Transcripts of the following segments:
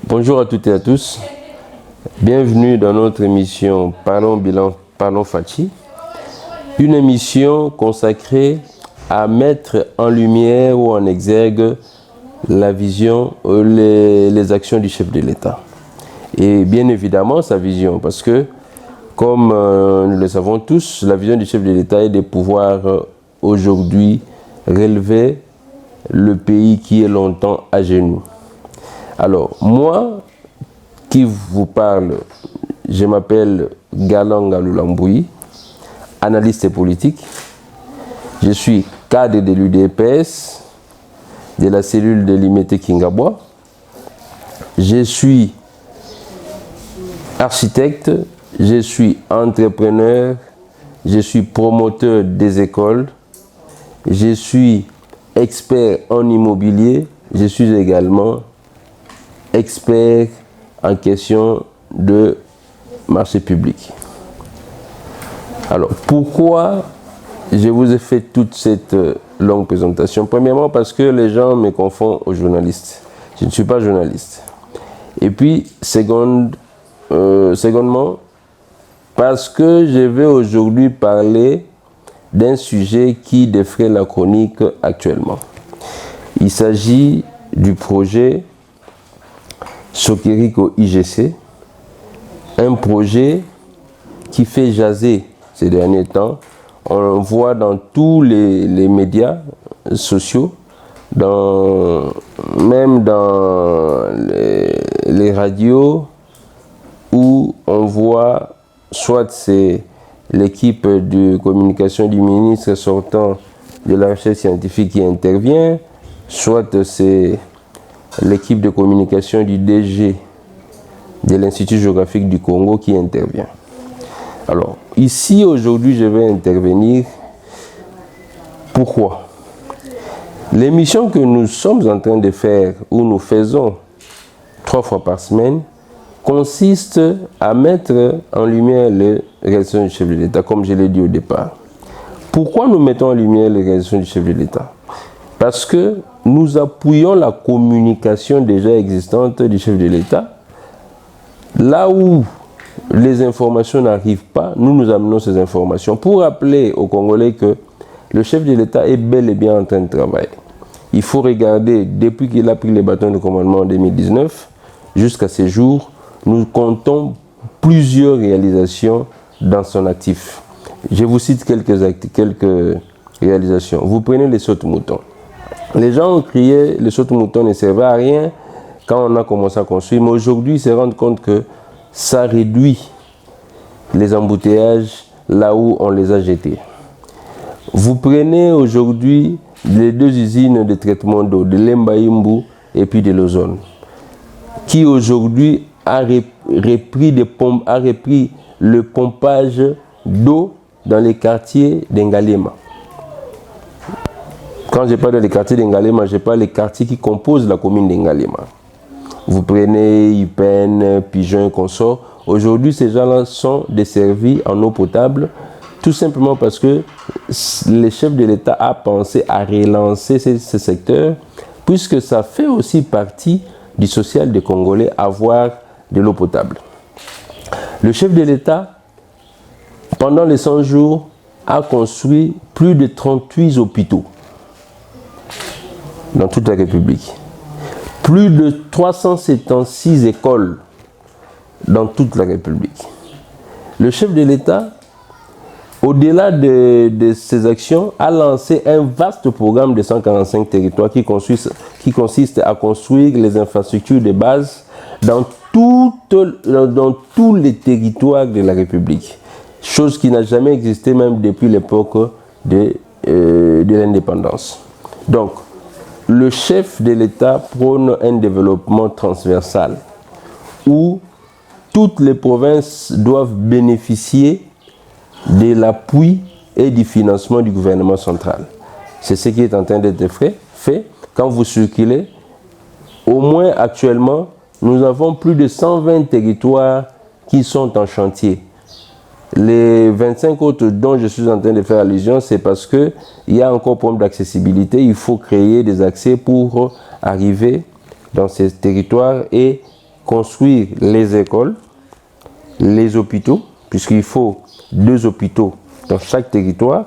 Bonjour à toutes et à tous. Bienvenue dans notre émission Parlons Bilan, Parlons Fachi. Une émission consacrée à mettre en lumière ou en exergue la vision, les actions du chef de l'État. Et bien évidemment sa vision, parce que comme nous le savons tous, la vision du chef de l'État est de pouvoir aujourd'hui relever le pays qui est longtemps à genoux. Alors, moi qui vous parle, je m'appelle Galan Galoulamboui, analyste politique. Je suis cadre de l'UDPS, de la cellule de l'IMET Kingabwa. Je suis architecte, je suis entrepreneur, je suis promoteur des écoles, je suis expert en immobilier, je suis également expert en question de marché public. Alors, pourquoi je vous ai fait toute cette longue présentation? Premièrement, parce que les gens me confondent aux journalistes. Je ne suis pas journaliste. Et puis, secondement, parce que je vais aujourd'hui parler d'un sujet qui défraie la chronique actuellement. Il s'agit du projet Sokeriko IGC, un projet qui fait jaser ces derniers temps. On le voit dans tous les médias sociaux, même dans les radios, où on voit soit c'est l'équipe de communication du ministre sortant de la recherche scientifique qui intervient, soit c'est l'équipe de communication du DG de l'Institut géographique du Congo qui intervient. Alors, ici, aujourd'hui, je vais intervenir. Pourquoi? L'émission que nous sommes en train de faire, ou nous faisons 3 fois par semaine, consiste à mettre en lumière les réalisations du chef de l'État, comme je l'ai dit au départ. Pourquoi nous mettons en lumière les réalisations du chef de l'État? Parce que nous appuyons la communication déjà existante du chef de l'État. Là où les informations n'arrivent pas, nous amenons ces informations pour rappeler aux Congolais que le chef de l'État est bel et bien en train de travailler. Il faut regarder, depuis qu'il a pris les bâtons de commandement en 2019, jusqu'à ces jours, nous comptons plusieurs réalisations dans son actif. Je vous cite quelques réalisations. Vous prenez les sautes-moutons. Les gens ont crié, les sautes-moutons ne servaient à rien quand on a commencé à construire, mais aujourd'hui, ils se rendent compte que ça réduit les embouteillages là où on les a jetés. Vous prenez aujourd'hui les 2 usines de traitement d'eau, de l'Embaïmbu et puis de l'Ozone, qui aujourd'hui a repris le pompage d'eau dans les quartiers d'Engalema. Quand je parle des quartiers d'Engalema, je parle des quartiers qui composent la commune d'Engalema. Vous prenez Ipen, Pigeon et consorts. Aujourd'hui, ces gens-là sont desservis en eau potable, tout simplement parce que le chef de l'État a pensé à relancer ce secteur, puisque ça fait aussi partie du social des Congolais avoir de l'eau potable. Le chef de l'État, pendant les 100 jours, a construit plus de 38 hôpitaux dans toute la République. Plus de 376 écoles dans toute la République. Le chef de l'État, au-delà de ces actions, a lancé un vaste programme de 145 territoires qui consiste à construire les infrastructures de base dans tous les territoires de la République. Chose qui n'a jamais existé même depuis l'époque de l'indépendance. Donc, le chef de l'État prône un développement transversal où toutes les provinces doivent bénéficier de l'appui et du financement du gouvernement central. C'est ce qui est en train d'être fait. Quand vous circulez, au moins actuellement, nous avons plus de 120 territoires qui sont en chantier. Les 25 autres dont je suis en train de faire allusion, c'est parce qu'il y a encore problème d'accessibilité. Il faut créer des accès pour arriver dans ces territoires et construire les écoles, les hôpitaux, puisqu'il faut 2 hôpitaux dans chaque territoire,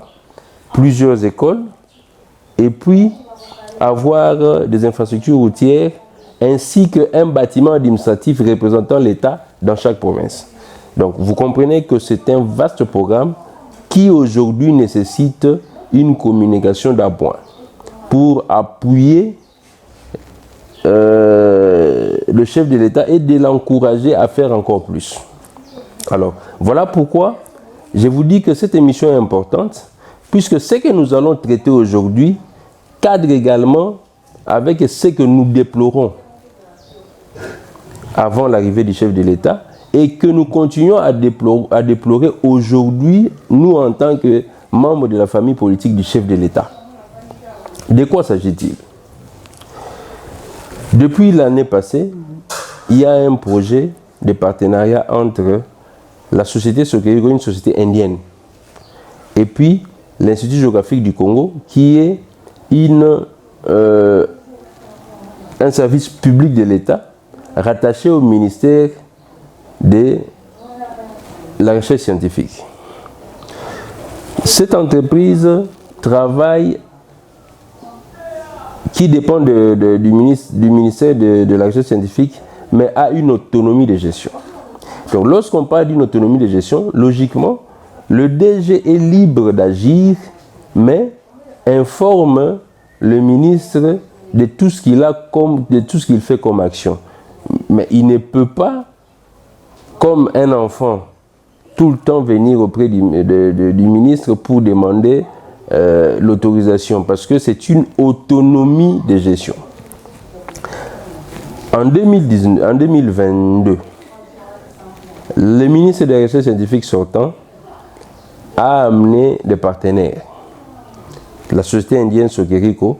plusieurs écoles, et puis avoir des infrastructures routières ainsi qu'un bâtiment administratif représentant l'État dans chaque province. Donc vous comprenez que c'est un vaste programme qui aujourd'hui nécessite une communication d'appoint pour appuyer le chef de l'État et de l'encourager à faire encore plus. Alors voilà pourquoi je vous dis que cette émission est importante, puisque ce que nous allons traiter aujourd'hui cadre également avec ce que nous déplorons avant l'arrivée du chef de l'État et que nous continuons à déplorer aujourd'hui, nous en tant que membres de la famille politique du chef de l'État. De quoi s'agit-il? Depuis l'année passée, il y a un projet de partenariat entre la société Sokeriko, une société indienne, et puis l'Institut géographique du Congo, qui est un service public de l'État rattaché au ministère de la recherche scientifique. Cette entreprise travaille, qui dépend du ministère de la recherche scientifique, mais a une autonomie de gestion. Donc lorsqu'on parle d'une autonomie de gestion, logiquement, le DG est libre d'agir, mais informe le ministre de tout ce qu'il fait comme action. Mais il ne peut pas, comme un enfant, tout le temps venir auprès du ministre pour demander l'autorisation, parce que c'est une autonomie de gestion. En 2022, le ministre de la Recherche scientifique sortant a amené des partenaires, la société indienne Sokeriko,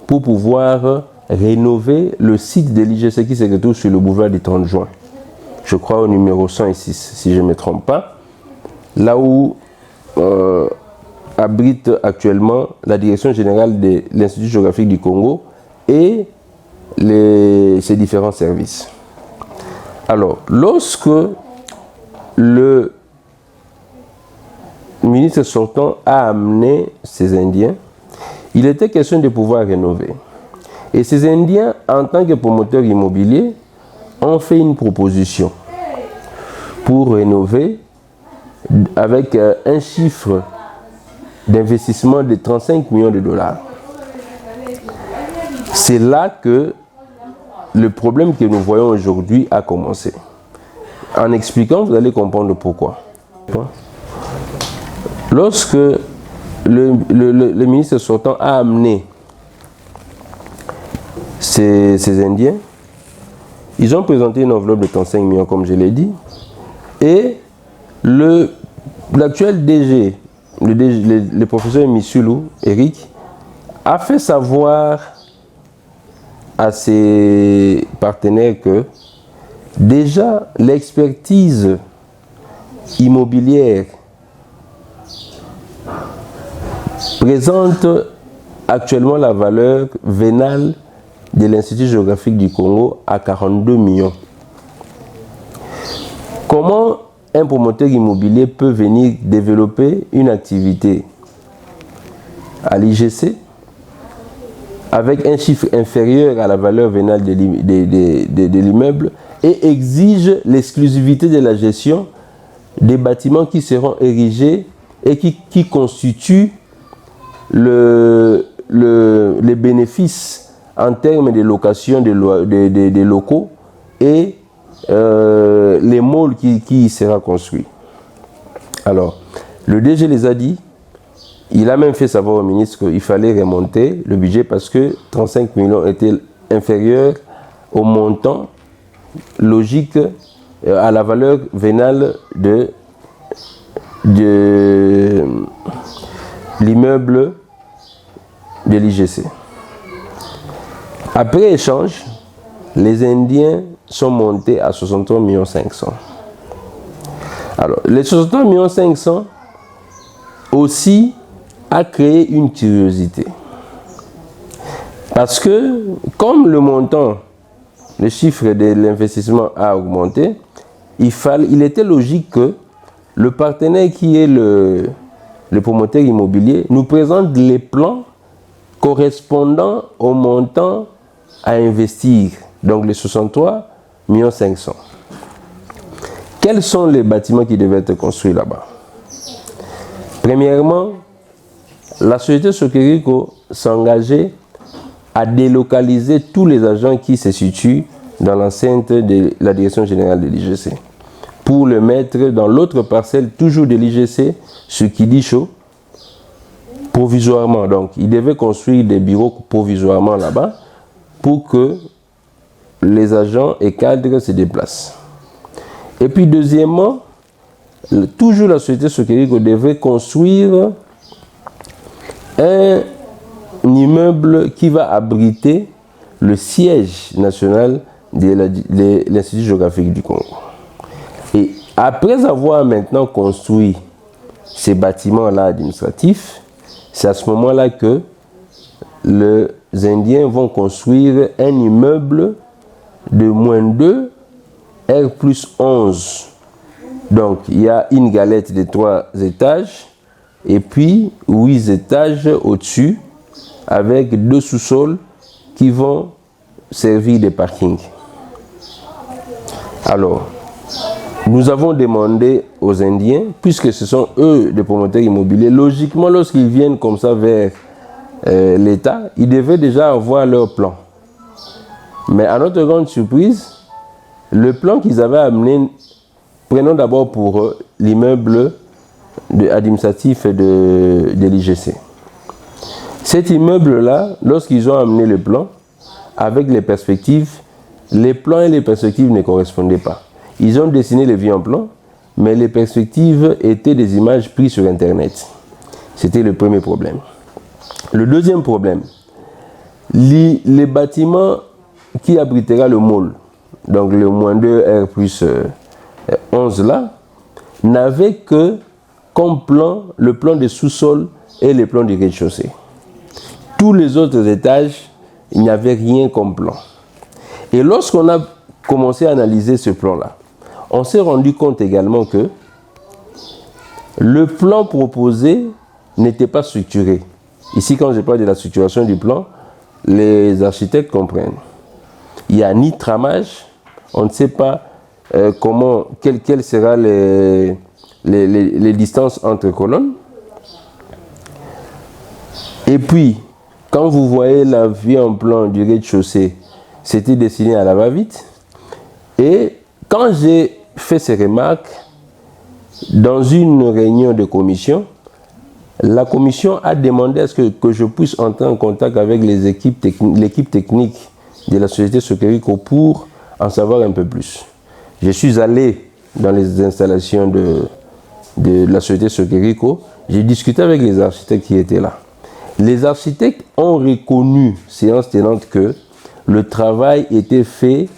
pour pouvoir rénover le site de l'IGC qui se retrouve sur le boulevard du 30 juin. Je crois au numéro 106, si je ne me trompe pas, là où abrite actuellement la direction générale de l'Institut géographique du Congo et ses différents services. Alors, lorsque le ministre sortant a amené ces Indiens, il était question de pouvoir rénover. Et ces Indiens, en tant que promoteurs immobiliers, ont fait une proposition pour rénover avec un chiffre d'investissement de 35 millions de dollars. C'est là que le problème que nous voyons aujourd'hui a commencé. En expliquant, vous allez comprendre pourquoi. Lorsque le ministre sortant a amené ces Indiens, ils ont présenté une enveloppe de 35 millions, comme je l'ai dit, et l'actuel DG, le professeur Missoulou, Eric, a fait savoir à ses partenaires que déjà l'expertise immobilière présente actuellement la valeur vénale de l'Institut géographique du Congo à 42 millions. Comment un promoteur immobilier peut venir développer une activité à l'IGC avec un chiffre inférieur à la valeur vénale de l'immeuble et exige l'exclusivité de la gestion des bâtiments qui seront érigés et qui constituent les bénéfices en termes de location des locaux et les malls qui sera construit. Alors, le DG les a dit, il a même fait savoir au ministre qu'il fallait remonter le budget parce que 35 millions étaient inférieurs au montant logique à la valeur vénale de l'immeuble de l'IGC. Après échange, les Indiens sont montés à 63 500 000. Alors, les 63 500 000 aussi a créé une curiosité. Parce que, comme le montant le chiffre de l'investissement a augmenté, il était logique que le partenaire qui est le promoteur immobilier nous présente les plans correspondant au montant à investir, donc les 63 500 000. Quels sont les bâtiments qui devaient être construits là-bas? Premièrement, la société Sokeriko s'engageait à délocaliser tous les agents qui se situent dans l'enceinte de la direction générale de l'IGC pour le mettre dans l'autre parcelle, toujours de l'IGC, ce qui dit chaud, provisoirement. Donc, il devait construire des bureaux provisoirement là-bas pour que les agents et cadres se déplacent. Et puis, deuxièmement, toujours la société Sokeriko devait construire un immeuble qui va abriter le siège national de l'Institut géographique du Congo. Et après avoir maintenant construit ces bâtiments-là administratifs, c'est à ce moment-là que les Indiens vont construire un immeuble de -2 R+11. Donc, il y a une galette de 3 étages et puis 8 étages au-dessus avec 2 sous-sols qui vont servir de parking. Alors, nous avons demandé aux Indiens, puisque ce sont eux les promoteurs immobiliers, logiquement, lorsqu'ils viennent comme ça vers l'État, ils devaient déjà avoir leur plan. Mais à notre grande surprise, le plan qu'ils avaient amené, prenons d'abord pour l'immeuble administratif de l'IGC. Cet immeuble-là, lorsqu'ils ont amené le plan, avec les perspectives, les plans et les perspectives ne correspondaient pas. Ils ont dessiné les vieux plans, mais les perspectives étaient des images prises sur Internet. C'était le premier problème. Le deuxième problème, les bâtiments qui abritera le mall, donc le -2 R+11 là, n'avaient que comme plan le plan des sous-sols et le plan du rez-de-chaussée. Tous les autres étages, il n'y avait rien comme plan. Et lorsqu'on a commencé à analyser ce plan-là, on s'est rendu compte également que le plan proposé n'était pas structuré. Ici, quand je parle de la structuration du plan, les architectes comprennent. Il n'y a ni tramage, on ne sait pas quelles seront les distances entre colonnes. Et puis, quand vous voyez la vue en plan du rez-de-chaussée, c'était dessiné à la va-vite. Et quand j'ai fait ces remarques, dans une réunion de commission, la commission a demandé à ce que je puisse entrer en contact avec l'équipe technique de la société Sokeriko pour en savoir un peu plus. Je suis allé dans les installations de la société Sokeriko, j'ai discuté avec les architectes qui étaient là. Les architectes ont reconnu, séance tenante, que le travail était fait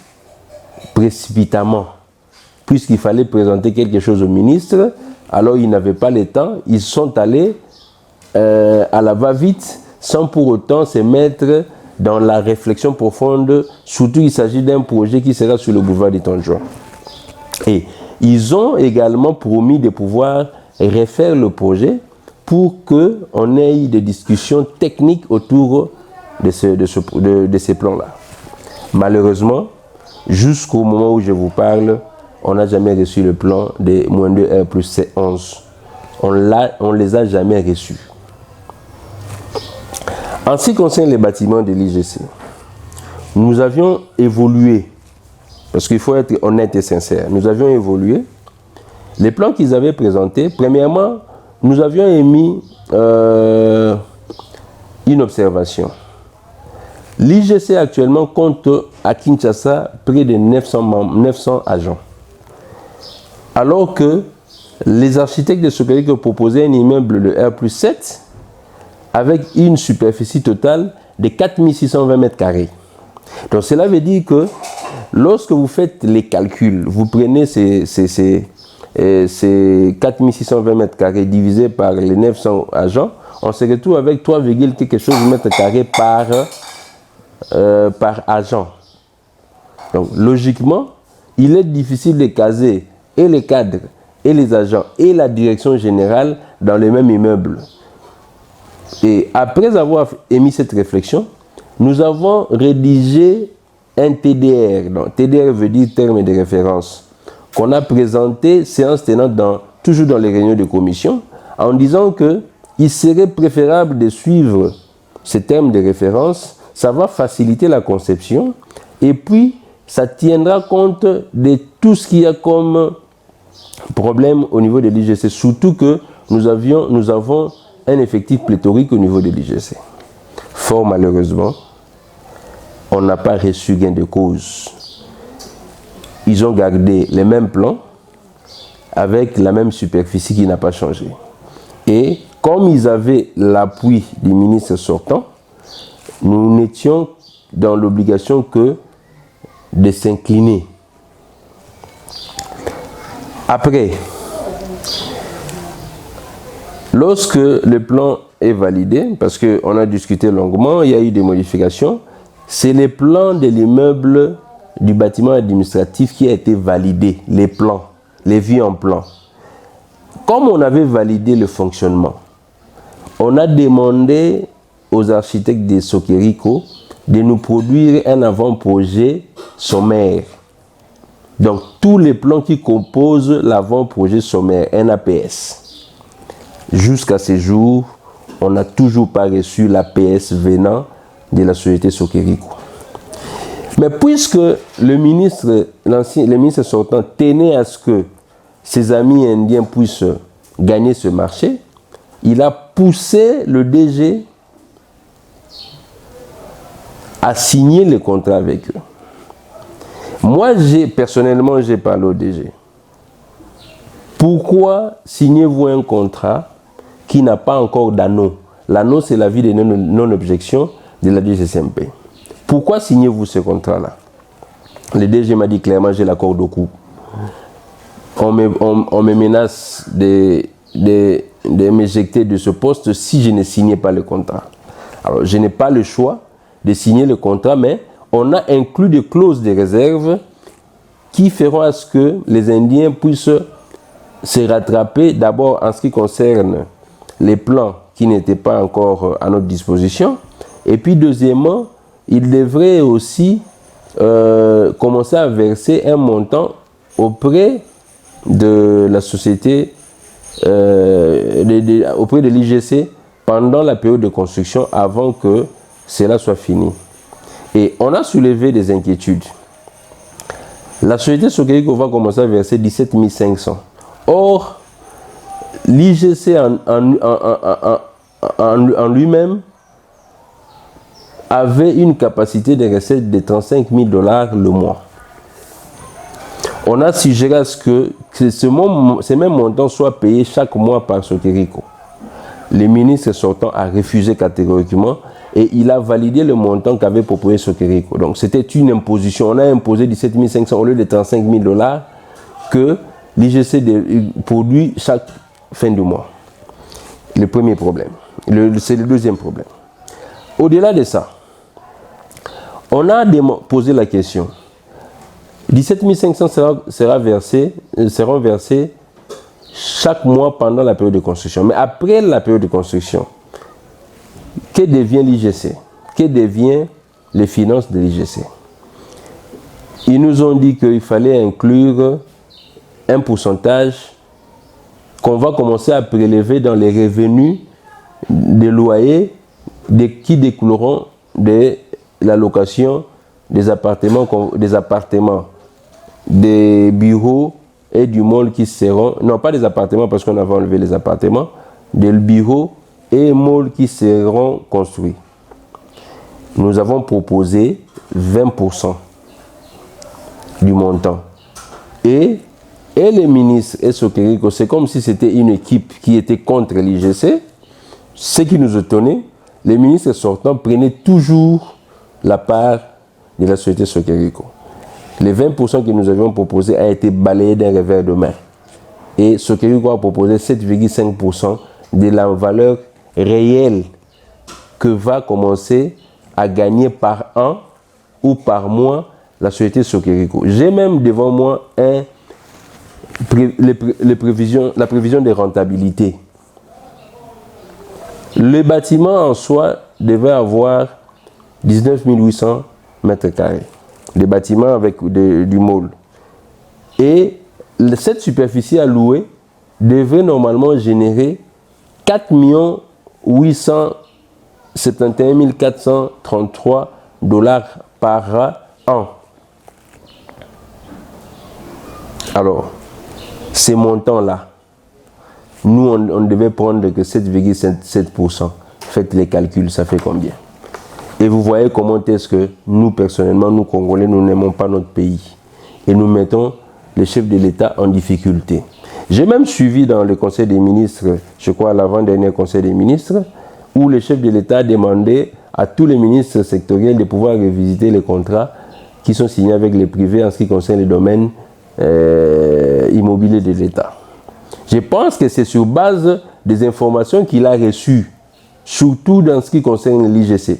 précipitamment, puisqu'il fallait présenter quelque chose au ministre, alors ils n'avaient pas le temps, ils sont allés à la va-vite, sans pour autant se mettre dans la réflexion profonde, surtout il s'agit d'un projet qui sera sur le boulevard du Tonjon. Et ils ont également promis de pouvoir refaire le projet pour qu'on ait des discussions techniques autour de ces plans-là. Malheureusement, jusqu'au moment où je vous parle, on n'a jamais reçu le plan des -2 R+11. On ne les a jamais reçus. En ce qui concerne les bâtiments de l'IGC, nous avions évolué, parce qu'il faut être honnête et sincère, nous avions évolué. Les plans qu'ils avaient présentés, premièrement, nous avions émis une observation. L'IGC actuellement compte à Kinshasa près de 900 agents. Alors que les architectes de Sokeriko proposaient un immeuble de R+7 avec une superficie totale de 4620 mètres carrés. Donc cela veut dire que lorsque vous faites les calculs, vous prenez ces 4620 mètres carrés divisés par les 900 agents, on se retrouve avec 3, quelque chose mètres carrés par agent. Donc, logiquement, il est difficile de caser et les cadres, et les agents, et la direction générale dans le même immeuble. Et après avoir émis cette réflexion, nous avons rédigé un TDR. Donc, TDR veut dire terme de référence, qu'on a présenté séance tenante toujours dans les réunions de commission, en disant qu'il serait préférable de suivre ces termes de référence. Ça va faciliter la conception et puis ça tiendra compte de tout ce qu'il y a comme problème au niveau de l'IGC, surtout que nous avons un effectif pléthorique au niveau de l'IGC. Fort malheureusement, on n'a pas reçu gain de cause. Ils ont gardé les mêmes plans avec la même superficie qui n'a pas changé. Et comme ils avaient l'appui du ministre sortant, nous n'étions dans l'obligation que de s'incliner. Après, lorsque le plan est validé, parce qu'on a discuté longuement, il y a eu des modifications, c'est le plan de l'immeuble du bâtiment administratif qui a été validé, les plans, les vues en plan. Comme on avait validé le fonctionnement, on a demandé aux architectes de Sokeriko de nous produire un avant-projet sommaire. Donc, tous les plans qui composent l'avant-projet sommaire, NAPS. Jusqu'à ce jour, on n'a toujours pas reçu l'APS venant de la société Sokeriko. Mais puisque le ministre sortant tenait à ce que ses amis indiens puissent gagner ce marché, il a poussé le DG à signer le contrat avec eux. Moi, personnellement, j'ai parlé au DG. Pourquoi signez-vous un contrat qui n'a pas encore d'anneau? L'anneau, c'est l'avis de non-objection de la DGCMP. Pourquoi signez-vous ce contrat-là? Le DG m'a dit clairement, j'ai l'accord de coup. On me menace de m'éjecter de ce poste si je ne signais pas le contrat. Alors, je n'ai pas le choix de signer le contrat, mais on a inclus des clauses de réserve qui feront à ce que les Indiens puissent se rattraper, d'abord en ce qui concerne les plans qui n'étaient pas encore à notre disposition, et puis deuxièmement, ils devraient aussi commencer à verser un montant auprès de la société, auprès de l'IGC pendant la période de construction avant que cela soit fini. Et on a soulevé des inquiétudes. La société Sokeriko va commencer à verser 17 500. Or, l'IGC en lui-même avait une capacité de recette de 35 000 $ le mois. On a suggéré à ce que ces mêmes montants soient payés chaque mois par Sokeriko. Le ministre sortant a refusé catégoriquement et il a validé le montant qu'avait proposé Sokeriko. Donc c'était une imposition. On a imposé 17 500 au lieu de 35 000 $ que l'IGC produit chaque fin du mois. Le premier problème. C'est le deuxième problème. Au-delà de ça, on a posé la question. 17 500 seront versés chaque mois pendant la période de construction. Mais après la période de construction, que devient l'IGC? Que devient les finances de l'IGC? Ils nous ont dit qu'il fallait inclure un pourcentage qu'on va commencer à prélever dans les revenus des loyers qui découleront de la location des appartements, des bureaux et du mall qui seront, non pas des appartements parce qu'on avait enlevé les appartements, des bureaux et malls qui seront construits. Nous avons proposé 20% du montant. Et les ministres et Sokeriko, c'est comme si c'était une équipe qui était contre l'IGC. Ce qui nous étonnait, les ministres sortants prenaient toujours la part de la société Sokeriko. Les 20% que nous avions proposés a été balayé d'un revers de main. Et Sokeriko a proposé 7,5% de la valeur réelle que va commencer à gagner par an ou par mois la société Sokeriko. J'ai même devant moi la prévision des rentabilités. Le bâtiment en soi devait avoir 19 800 mètres carrés. Les bâtiments avec du môle. Et cette superficie allouée devait normalement générer 4 871 433 $ par an. Alors, ces montants-là, nous, on devait prendre que 7,7%. Faites les calculs, ça fait combien? Et vous voyez comment est-ce que nous, personnellement, nous, Congolais, nous n'aimons pas notre pays. Et nous mettons les chefs de l'État en difficulté. J'ai même suivi dans le Conseil des ministres, je crois à l'avant-dernier Conseil des ministres, où le chef de l'État demandait à tous les ministres sectoriels de pouvoir revisiter les contrats qui sont signés avec les privés en ce qui concerne les domaines immobiliers de l'État. Je pense que c'est sur base des informations qu'il a reçues, surtout dans ce qui concerne l'IGC.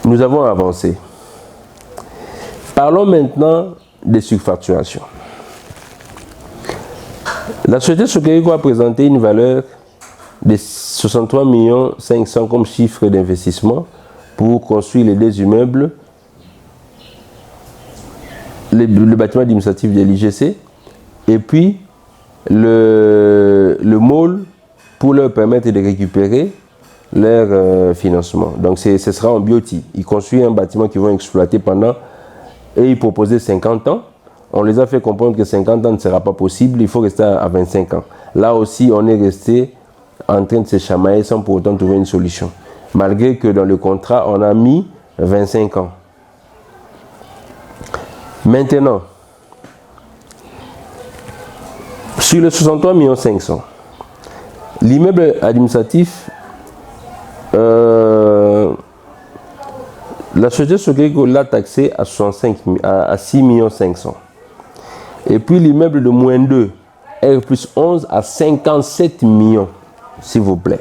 Nous avons avancé. Parlons maintenant des surfacturations. La société Sokeriko a présenté une valeur de 63 500 000 comme chiffre d'investissement pour construire les 2 immeubles, le bâtiment administratif de l'IGC et puis le môle pour leur permettre de récupérer leur financement. Donc ce sera en BOT. Ils construisent un bâtiment qu'ils vont exploiter pendant, et ils proposaient 50 ans. On les a fait comprendre que 50 ans ne sera pas possible, il faut rester à 25 ans. Là aussi, on est resté en train de se chamailler sans pour autant trouver une solution. Malgré que dans le contrat, on a mis 25 ans. Maintenant, sur les 63 500 000, l'immeuble administratif, la société Sokeriko l'a taxé à 6 500 000. Et puis l'immeuble de moins 2, R+11 à 57 millions, s'il vous plaît.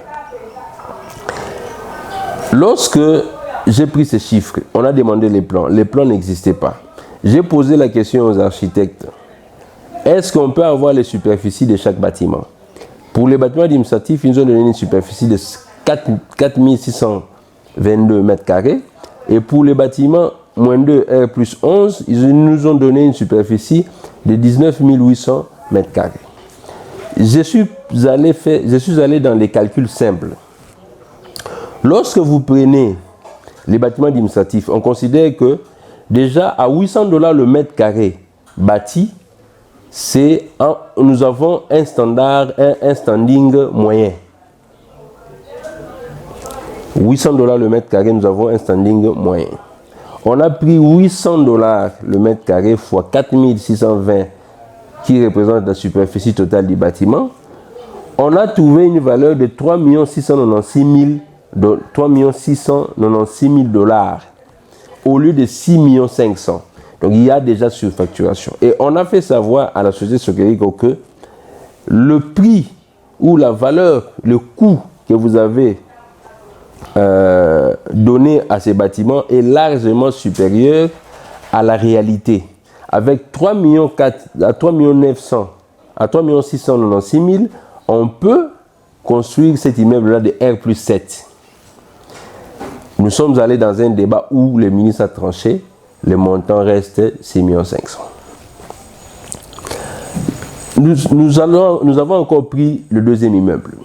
Lorsque j'ai pris ces chiffres, on a demandé les plans. Les plans n'existaient pas. J'ai posé la question aux architectes. Est-ce qu'on peut avoir les superficies de chaque bâtiment? Pour les bâtiments administratifs, ils nous ont donné une superficie de 4 622 mètres carrés. Et pour les bâtiments moins 2 R+11, ils nous ont donné une superficie de 19 800 mètres carrés. Je suis allé dans les calculs simples. Lorsque vous prenez les bâtiments administratifs, on considère que déjà à 800 $ le mètre carré bâti, nous avons un standard, un standing moyen. 800 $ le mètre carré, nous avons un standing moyen. On a pris 800 $ le mètre carré fois 4620 qui représente la superficie totale du bâtiment. On a trouvé une valeur de 3 696 000 $ au lieu de 6 500 000. Donc il y a déjà surfacturation. Et on a fait savoir à la société Sokeriko que le prix ou la valeur, le coût que vous avez donné à ces bâtiments est largement supérieur à la réalité. Avec 3 696 000, on peut construire cet immeuble-là de R+7. Nous sommes allés dans un débat où le ministre a tranché, le montant reste 6 500 000. Nous avons encore pris le deuxième immeuble.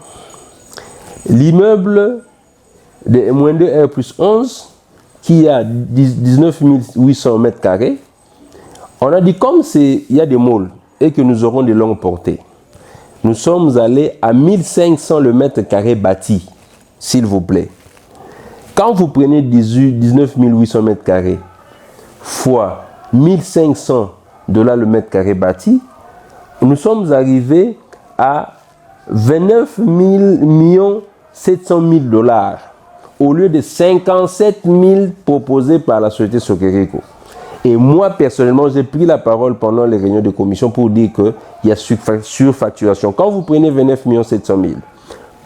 L'immeuble de -2 R+11 qui a 19 800 mètres carrés, on a dit comme il y a des môles et que nous aurons de longues portées, nous sommes allés à 1500 le mètre carré bâti, s'il vous plaît. Quand vous prenez 19 800 mètres carrés fois 1500 $ le mètre carré bâti, nous sommes arrivés à 29 700 000 $ au lieu de 57 000 proposés par la société Sokeriko. Et moi, personnellement, j'ai pris la parole pendant les réunions de commission pour dire qu'il y a surfacturation. Quand vous prenez 29 700 000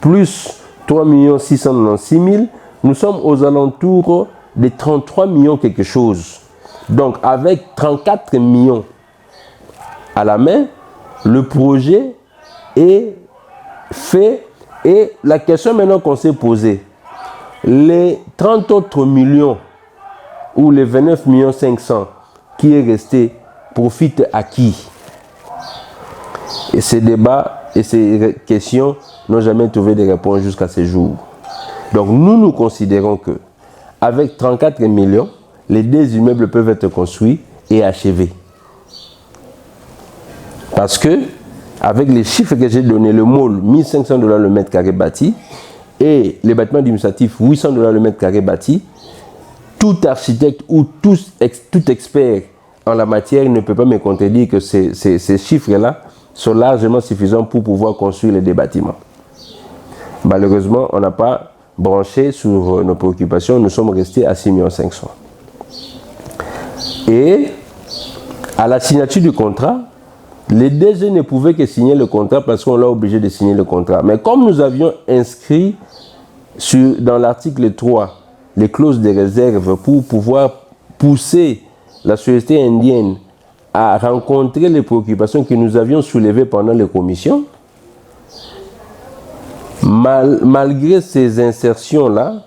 plus 3 696 000, nous sommes aux alentours de 33 millions quelque chose. Donc avec 34 millions à la main, le projet est fait. Et la question maintenant qu'on s'est posée, les 30 autres millions ou les 29 millions 500 qui est resté profitent à qui? Et ces débats et ces questions n'ont jamais trouvé de réponse jusqu'à ce jour. Donc nous considérons que avec 34 millions, les 2 immeubles peuvent être construits et achevés. Parce que avec les chiffres que j'ai donnés, le mall, $1 500 le mètre carré bâti, et les bâtiments administratifs, $800 le mètre carré bâti, tout architecte ou tout expert en la matière ne peut pas me contredire que ces chiffres-là sont largement suffisants pour pouvoir construire les 2 bâtiments. Malheureusement, on n'a pas branché sur nos préoccupations, nous sommes restés à 6,5 millions. Et à la signature du contrat, les DG ne pouvaient que signer le contrat parce qu'on l'a obligé de signer le contrat. Mais comme nous avions inscrit dans l'article 3 les clauses de réserve pour pouvoir pousser la société indienne à rencontrer les préoccupations que nous avions soulevées pendant les commissions, malgré ces insertions-là,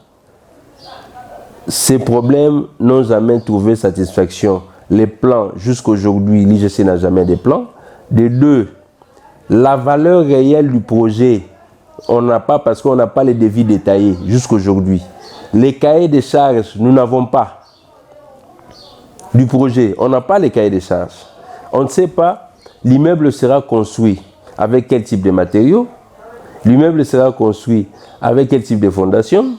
ces problèmes n'ont jamais trouvé satisfaction. Les plans, jusqu'aujourd'hui, l'IGC n'a jamais de plans. De 2, la valeur réelle du projet, on n'a pas parce qu'on n'a pas les devis détaillés jusqu'aujourd'hui. Les cahiers de charges, nous n'avons pas du projet. On n'a pas les cahiers de charges. On ne sait pas l'immeuble sera construit avec quel type de matériaux. L'immeuble sera construit avec quel type de fondation.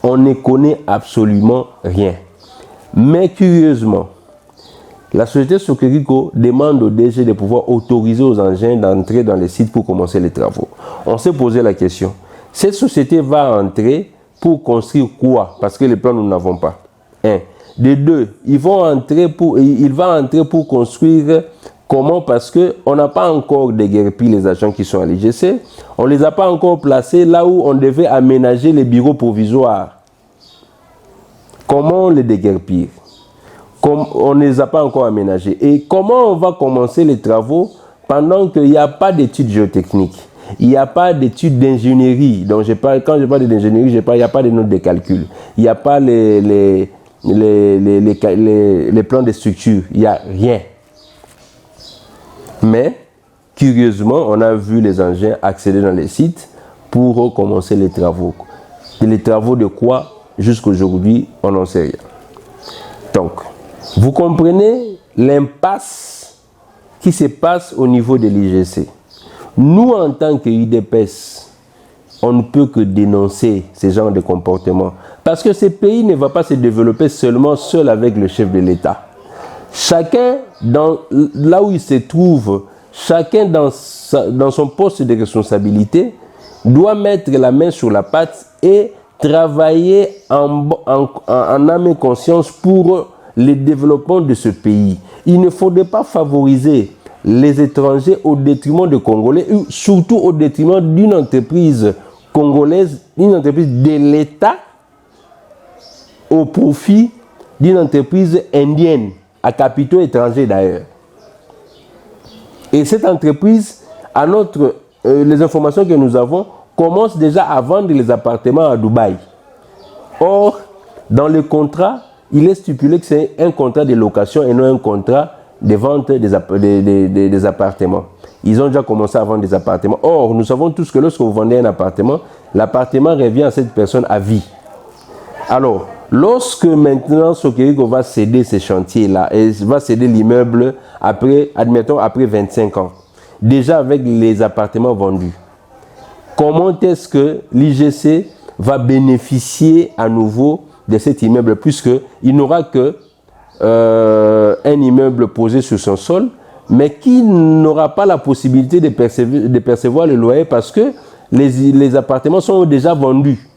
On ne connaît absolument rien. Mais curieusement, la société Sokeriko demande au DG de pouvoir autoriser aux engins d'entrer dans les sites pour commencer les travaux. On s'est posé la question. Cette société va entrer pour construire quoi? Parce que les plans, nous n'avons pas. 1. De 2, il va entrer pour construire comment? Parce qu'on n'a pas encore déguerpi les agents qui sont à l'IGC. On ne les a pas encore placés là où on devait aménager les bureaux provisoires. Comment les déguerpir? On ne les a pas encore aménagés. Et comment on va commencer les travaux pendant qu'il n'y a pas d'études géotechniques? Il n'y a pas d'études d'ingénierie. Donc quand je parle d'ingénierie, il n'y a pas de notes de calcul. Il n'y a pas les plans de structure. Il n'y a rien. Mais, curieusement, on a vu les engins accéder dans les sites pour commencer les travaux. Et les travaux de quoi? Jusqu'aujourd'hui, on n'en sait rien. Donc, vous comprenez l'impasse qui se passe au niveau de l'IGC. Nous, en tant que UDPS, on ne peut que dénoncer ce genre de comportement. Parce que ce pays ne va pas se développer seulement seul avec le chef de l'État. Chacun, là où il se trouve, chacun dans son poste de responsabilité, doit mettre la main sur la pâte et travailler en âme et conscience pour le développement de ce pays. Il ne faudrait pas favoriser les étrangers au détriment des Congolais, ou surtout au détriment d'une entreprise congolaise, une entreprise de l'État, au profit d'une entreprise indienne, à capitaux étrangers d'ailleurs. Et cette entreprise, les informations que nous avons, commence déjà à vendre les appartements à Dubaï. Or, dans le contrat, il est stipulé que c'est un contrat de location et non un contrat de vente des appartements. Ils ont déjà commencé à vendre des appartements. Or, nous savons tous que lorsque vous vendez un appartement, l'appartement revient à cette personne à vie. Alors, lorsque maintenant Sokeriko va céder ces chantiers-là, et va céder l'immeuble après, admettons, après 25 ans, déjà avec les appartements vendus, comment est-ce que l'IGC va bénéficier à nouveau de cet immeuble, puisqu'il n'aura que un immeuble posé sur son sol, mais qui n'aura pas la possibilité de percevoir le loyer parce que les appartements sont déjà vendus.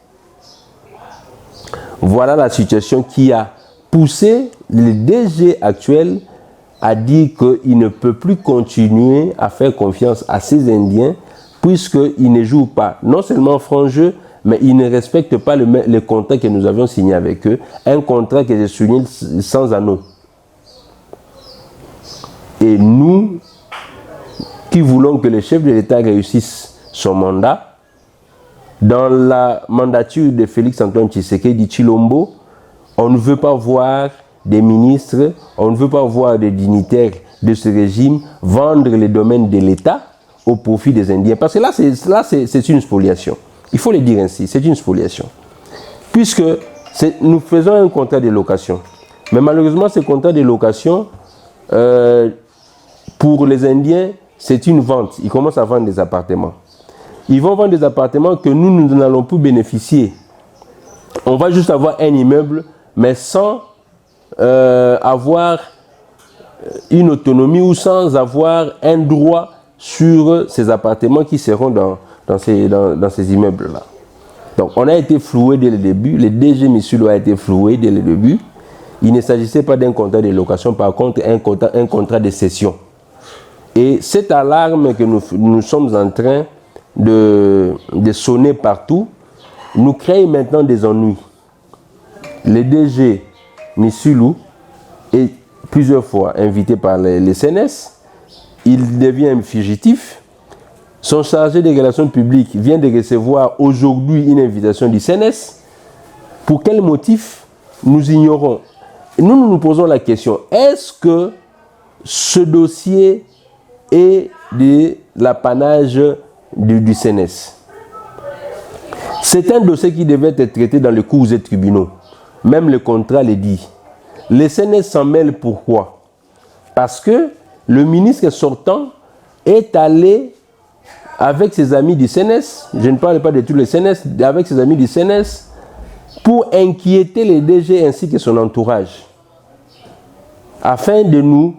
Voilà la situation qui a poussé le DG actuel à dire qu'il ne peut plus continuer à faire confiance à ces Indiens puisqu'ils ne jouent pas non seulement franc jeu, mais ils ne respectent pas le contrat que nous avions signé avec eux, un contrat que j'ai signé sans anneau. Et nous, qui voulons que le chef de l'État réussisse son mandat, dans la mandature de Félix-Antoine Tshisekedi Tshilombo, on ne veut pas voir des ministres, on ne veut pas voir des dignitaires de ce régime vendre les domaines de l'État au profit des Indiens. Parce que là, c'est une spoliation. Il faut le dire ainsi, c'est une spoliation. Puisque nous faisons un contrat de location. Mais malheureusement, ce contrat de location, pour les Indiens, c'est une vente. Ils commencent à vendre des appartements. Ils vont vendre des appartements que nous n'allons plus bénéficier. On va juste avoir un immeuble, mais sans avoir une autonomie ou sans avoir un droit sur ces appartements qui seront dans ces immeubles-là. Donc, on a été floué dès le début. Le DG Missulu a été floué dès le début. Il ne s'agissait pas d'un contrat de location, par contre, un contrat de cession. Et cette alarme que nous sommes en train de sonner partout nous crée maintenant des ennuis. Le DG Missulu est plusieurs fois invité par les CNS. Il devient fugitif. Son chargé des relations publiques vient de recevoir aujourd'hui une invitation du CNS. Pour quel motif? Nous ignorons. Nous posons la question, est-ce que ce dossier est de l'apanage du CNS? C'est un dossier qui devait être traité dans les cours et tribunaux. Même le contrat le dit. Le CNS s'en mêle pourquoi? Parce que le ministre sortant est allé avec ses amis du CNS, je ne parle pas de tous les CNS, avec ses amis du CNS, pour inquiéter les DG ainsi que son entourage, afin de nous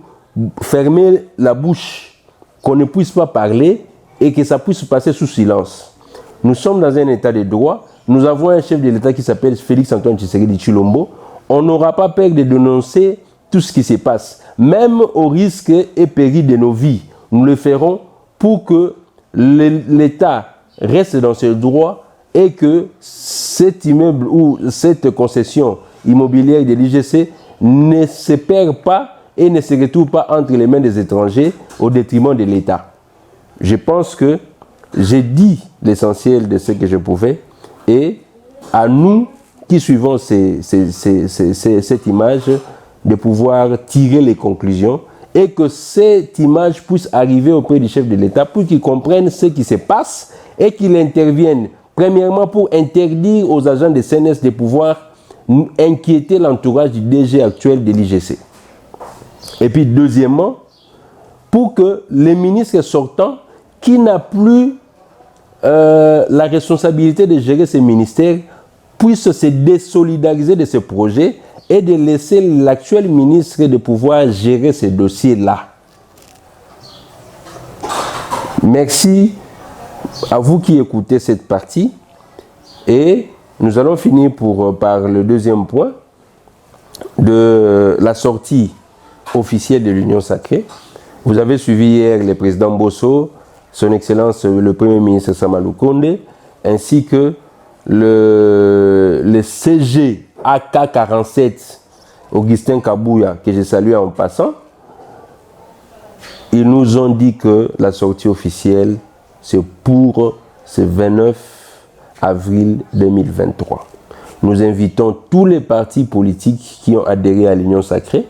fermer la bouche, qu'on ne puisse pas parler et que ça puisse passer sous silence. Nous sommes dans un état de droit, nous avons un chef de l'État qui s'appelle Félix-Antoine Tshisekedi Tshilombo. On n'aura pas peur de dénoncer tout ce qui se passe, même au risque et péril de nos vies. Nous le ferons pour que l'État reste dans ses droits et que cet immeuble ou cette concession immobilière de l'IGC ne se perd pas et ne se retrouve pas entre les mains des étrangers au détriment de l'État. Je pense que j'ai dit l'essentiel de ce que je pouvais et à nous qui suivons cette image de pouvoir tirer les conclusions et que cette image puisse arriver auprès du chef de l'État pour qu'il comprenne ce qui se passe et qu'il intervienne premièrement pour interdire aux agents de CNS de pouvoir inquiéter l'entourage du DG actuel de l'IGC. Et puis deuxièmement, pour que les ministres sortants qui n'a plus la responsabilité de gérer ces ministères puissent se désolidariser de ce projet et de laisser l'actuel ministre de pouvoir gérer ces dossiers-là. Merci à vous qui écoutez cette partie. Et nous allons finir par le deuxième point de la sortie officielle de l'Union sacrée. Vous avez suivi hier le président Bosso, son Excellence le Premier ministre Samalou Konde, ainsi que le CG AK-47 Augustin Kabouya, que je salue en passant. Ils nous ont dit que la sortie officielle, c'est pour ce 29 avril 2023. Nous invitons tous les partis politiques qui ont adhéré à l'Union sacrée,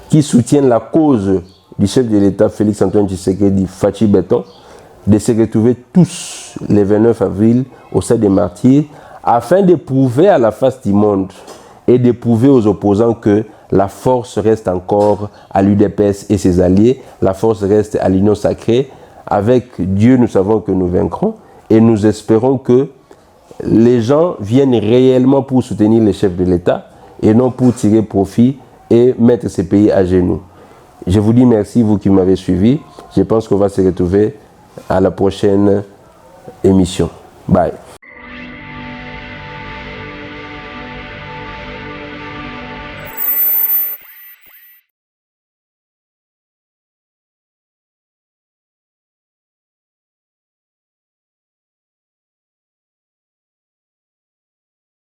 qui soutiennent la cause du chef de l'État Félix-Antoine Tshisekedi Fachi Beton, de se retrouver tous le 29 avril au sein des martyrs, afin de prouver à la face du monde et de prouver aux opposants que la force reste encore à l'UDPS et ses alliés, la force reste à l'Union sacrée. Avec Dieu, nous savons que nous vaincrons et nous espérons que les gens viennent réellement pour soutenir les chefs de l'État et non pour tirer profit et mettre ce pays à genoux. Je vous dis merci, vous qui m'avez suivi. Je pense qu'on va se retrouver à la prochaine émission. Bye.